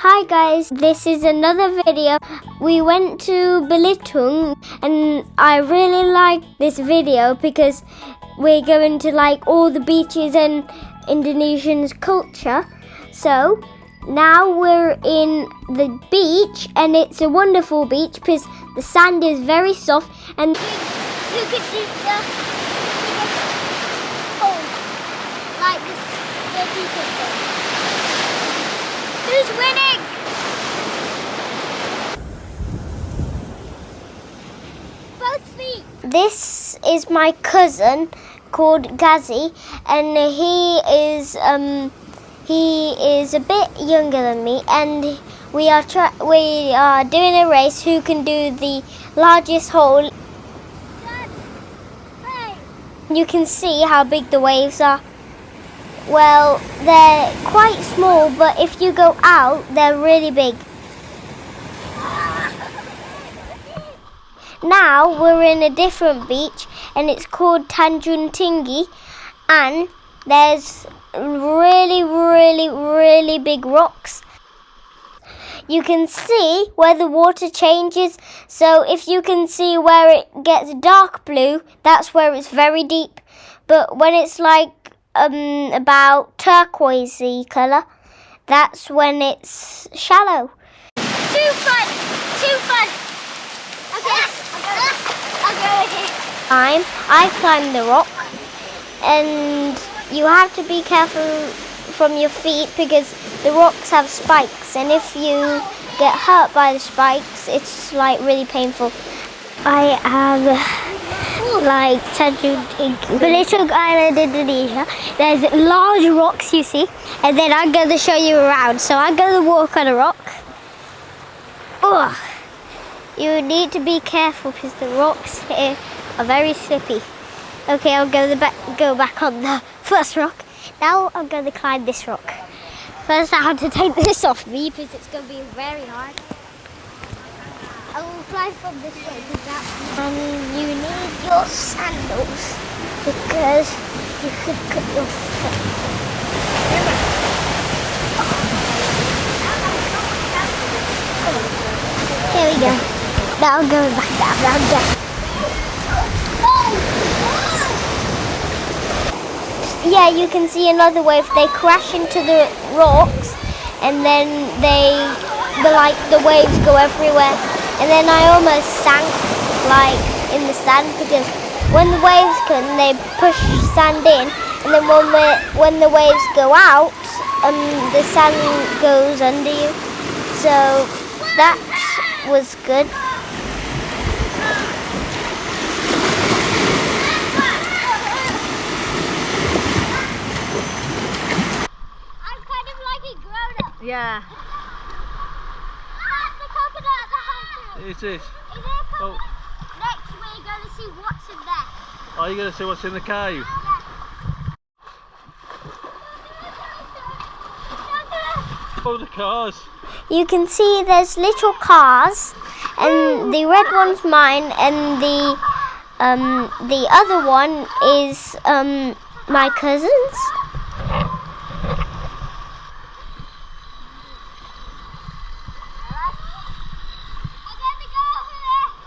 Hi guys, this is another video. We went to Belitung and I really like this video because we're going to like all the beaches and Indonesian's culture. So now we're in the beach and it's a wonderful beach because the sand is very soft and you can see the like the people thing. Who's winning? Both feet. This is my cousin called Gazi, and he is a bit younger than me, and we are doing a race who can do the largest hole. Hey. You can see how big the waves are. Well, they're quite small, but if you go out, they're really big. Now we're in a different beach, and it's called Tanjung Tinggi, and there's really big rocks. You can see where the water changes, so if you can see where it gets dark blue, that's where it's very deep. But when it's like about turquoisey colour, that's when it's shallow. Too fun! Okay, I'll go ahead. I climb the rock, and you have to be careful from your feet because the rocks have spikes, and if you get hurt by the spikes, it's like really painful. I have like Belitung Island, Indonesia. There's large rocks, you see, and then I'm going to show you around. So I'm going to walk on a rock. You need to be careful because the rocks here are very slippy. Okay, I'll go back on the first rock. Now I'm going to climb this rock. First I have to take this off me because it's going to be very hard. I will climb from this way and you need your sandals because you could cut your foot. Here we go. Now I'm going back down. Yeah, you can see another wave. They crash into the rocks and then the waves go everywhere. And then I almost sank like in the sand because when the waves come, they push sand in, and then when the waves go out, the sand goes under you. So that was good. I'm kind of like a grown-up. Yeah. It is. Oh. Next we're going to see what's in there. Are you going to see what's in the cave? Oh, the cars. You can see there's little cars, and the red one's mine, and the other one is my cousin's.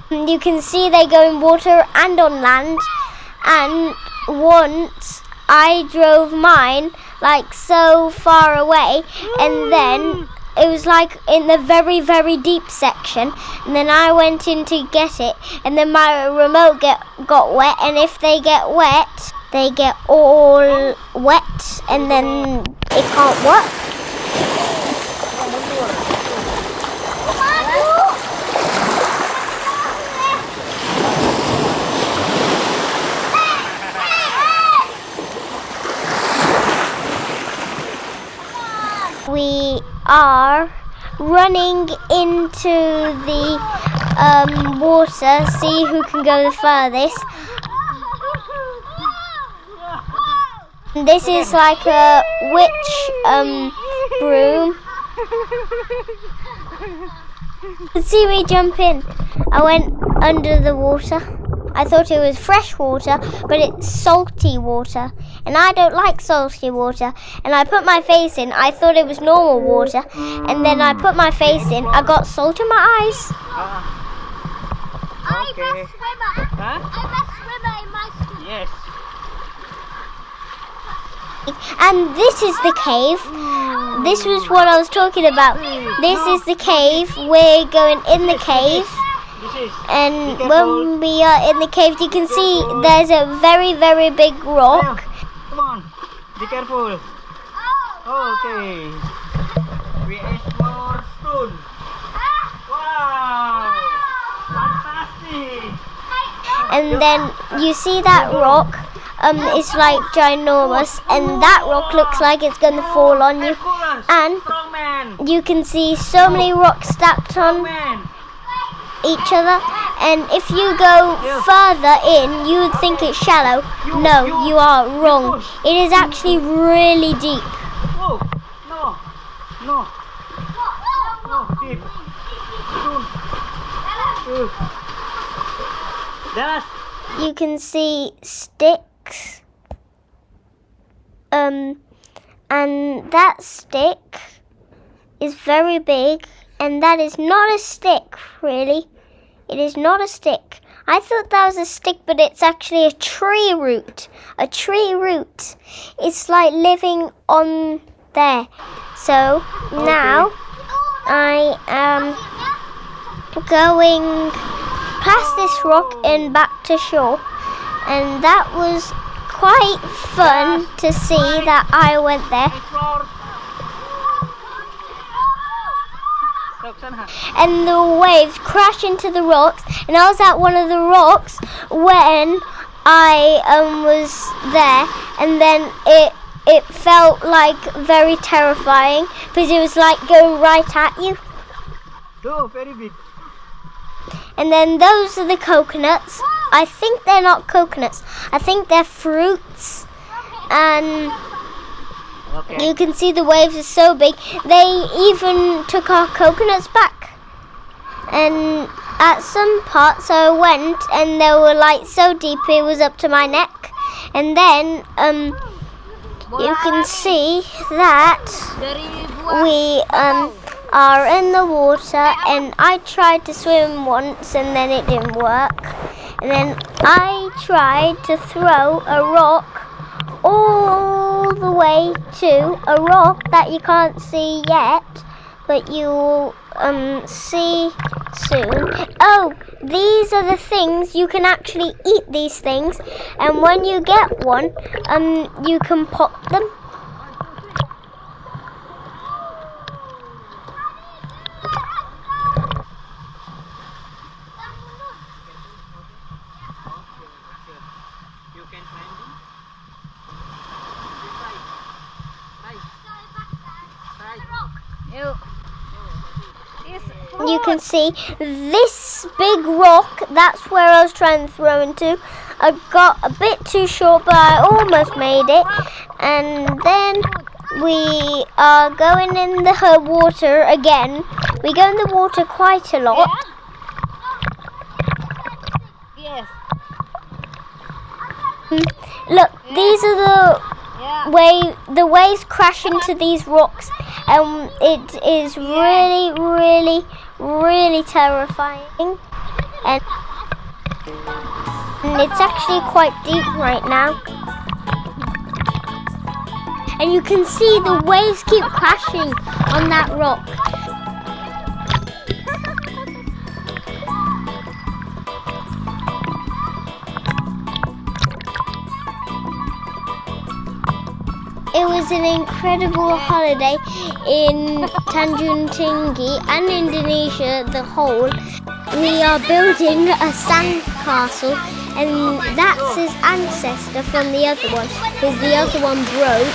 You can see they go in water and on land, and once I drove mine like so far away, and then it was like in the very deep section, and then I went in to get it, and then my remote got wet, and if they get wet, they get all wet, and then it can't work. We are running into the water, see who can go the furthest. This is like a witch broom. You can see me jump in. I went under the water. I thought it was fresh water, but it's salty water. And I don't like salty water. And I put my face in, I thought it was normal water. And then I put my face in, I got salt in my eyes. I'm a swimmer. Huh? I'm a swimmer in my school. Yes. And this is the cave. This was what I was talking about. This is the cave. We're going in the cave. And when we are in the cave, you can see there's a very, very big rock. Come on, be careful. Okay. We explore stone. Wow, fantastic. And then you see that rock. It's like ginormous, and that rock looks like it's going to fall on you. And you can see so many rocks stacked on each other, and if you go further in, you would think it's shallow. No, you are wrong. It is actually really deep. Whoa, no, deep. You can see sticks, and that stick is very big, and that is not a stick, really. It is not a stick. I thought that was a stick, but it's actually a tree root. A tree root. It's like living on there. So now I am going past this rock and back to shore. And that was quite fun to see that I went there. And the waves crash into the rocks, and I was at one of the rocks when I was there, and then it felt like very terrifying because it was like going right at you. Oh, very big. And then those are the coconuts. I think they're not coconuts. I think they're fruits. And you can see the waves are so big. They even took our coconuts back. And at some parts I went and they were like so deep it was up to my neck. And then you can see that we are in the water, and I tried to swim once and then it didn't work. And then I tried to throw a rock all the way to a rock that you can't see yet, but you'll see soon. Oh, these are the things, you can actually eat these things, and when you get one, you can pop them. You can see this big rock, that's where I was trying to throw into. I got a bit too short, but I almost made it. And then we are going in the water again. We go in the water quite a lot. Yes. Look, these are the waves crash into these rocks, and it is really, really, really terrifying. And it's actually quite deep right now. And you can see the waves keep crashing on that rock. It was an incredible holiday in Tanjung Tinggi and Indonesia, the whole. We are building a sand castle, and that's his ancestor from the other one, because the other one broke.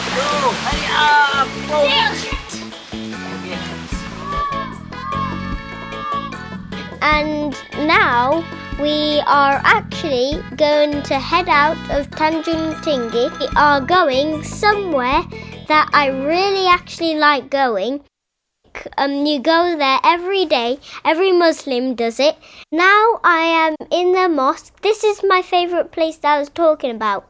And now we are actually going to head out of Tanjung Tinggi. We are going somewhere that I really actually like going. you go there every day. Every Muslim does it. Now I am in the mosque. This is my favorite place that I was talking about.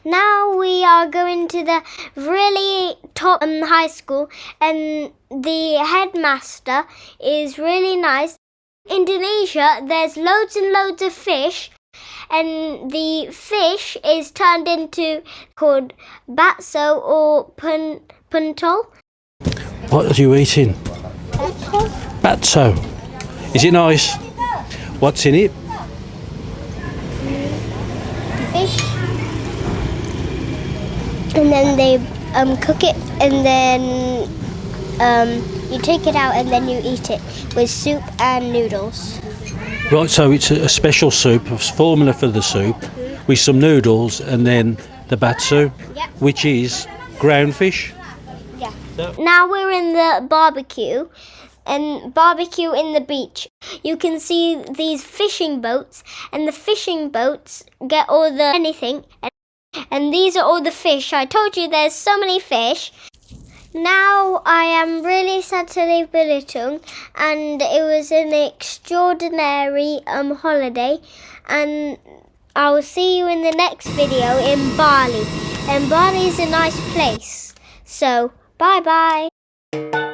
Now we are going to the really top high school, and the headmaster is really nice. Indonesia, there's loads and loads of fish, and the fish is turned into called batso or puntol. What are you eating? Batso. Is it nice? What's in it? Fish. And then they cook it, and then you take it out, and then you eat it with soup and noodles. Right, so it's a special soup, a formula for the soup, with some noodles and then the batsu, Yep. which is ground fish. Yeah. Now we're in the barbecue, and barbecue in the beach. You can see these fishing boats, and the fishing boats get all the anything. And these are all the fish. I told you there's so many fish. Now I am really sad to leave Belitung, and it was an extraordinary holiday, and I will see you in the next video in Bali. And Bali is a nice place. So bye bye.